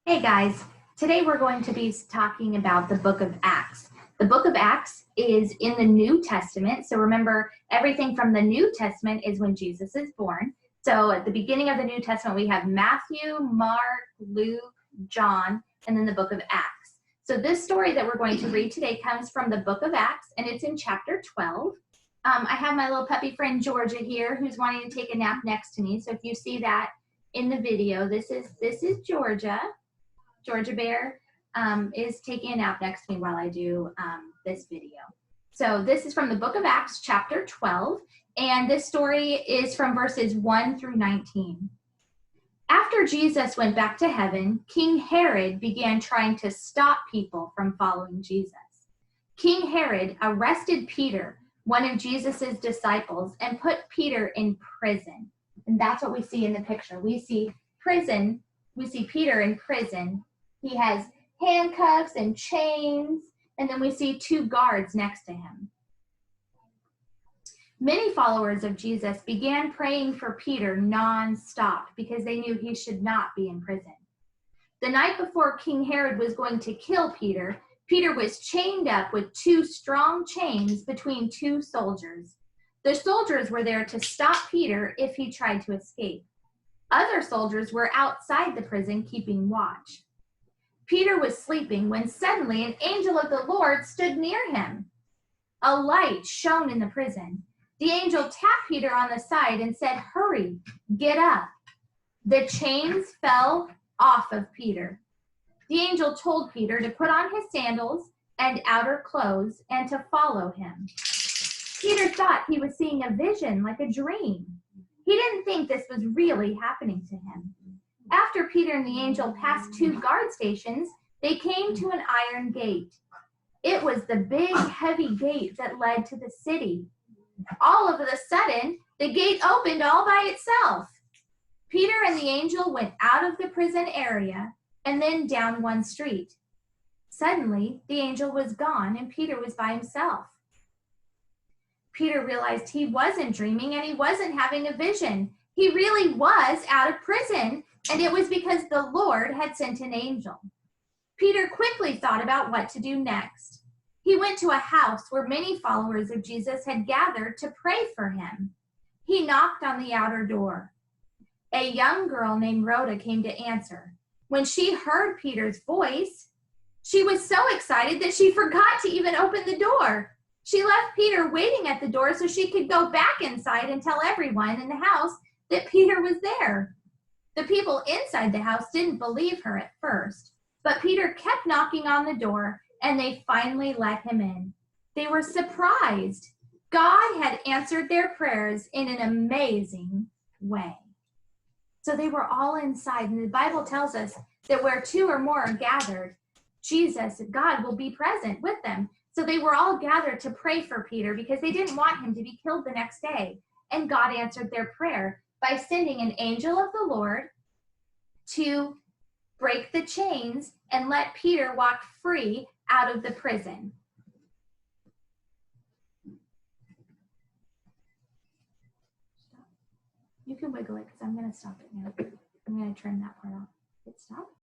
Hey guys, today we're going to be talking about the book of Acts. The book of Acts is in the New Testament. So remember, everything from the New Testament is when Jesus is born. So at the beginning of the New Testament, we have Matthew, Mark, Luke, John, and then the book of Acts. So this story that we're going to read today comes from the book of Acts, and it's in chapter 12. I have my little puppy friend Georgia here who's wanting to take a nap next to me. So if you see that in the video, this is Georgia. Georgia Bear is taking a nap next to me while I do this video. So this is from the book of Acts, chapter 12, and this story is from verses 1 through 19. After Jesus went back to heaven, King Herod began trying to stop people from following Jesus. King Herod arrested Peter, one of Jesus's disciples, and put Peter in prison. And that's what we see in the picture. We see prison. We see Peter in prison. He has handcuffs and chains, and then we see two guards next to him. Many followers of Jesus began praying for Peter non-stop because they knew he should not be in prison. The night before King Herod was going to kill Peter, Peter was chained up with two strong chains between two soldiers. The soldiers were there to stop Peter if he tried to escape. Other soldiers were outside the prison keeping watch. Peter was sleeping when suddenly an angel of the Lord stood near him. A light shone in the prison. The angel tapped Peter on the side and said, "Hurry, get up." The chains fell off of Peter. The angel told Peter to put on his sandals and outer clothes and to follow him. Peter thought he was seeing a vision, like a dream. He didn't think this was really happening to him. After Peter and the angel passed two guard stations, they came to an iron gate. It was the big, heavy gate that led to the city. All of a sudden, the gate opened all by itself. Peter and the angel went out of the prison area and then down one street. Suddenly, the angel was gone and Peter was by himself. Peter realized he wasn't dreaming and he wasn't having a vision. He really was out of prison, and it was because the Lord had sent an angel. Peter quickly thought about what to do next. He went to a house where many followers of Jesus had gathered to pray for him. He knocked on the outer door. A young girl named Rhoda came to answer. When she heard Peter's voice, she was so excited that she forgot to even open the door. She left Peter waiting at the door so she could go back inside and tell everyone in the house that Peter was there. The people inside the house didn't believe her at first, but Peter kept knocking on the door and they finally let him in. They were surprised. God had answered their prayers in an amazing way. So they were all inside, and the Bible tells us that where two or more are gathered, Jesus, God, will be present with them. So they were all gathered to pray for Peter because they didn't want him to be killed the next day. And God answered their prayer by sending an angel of the Lord to break the chains and let Peter walk free out of the prison. You can wiggle it because I'm going to stop it now. I'm going to turn that part off. It stopped?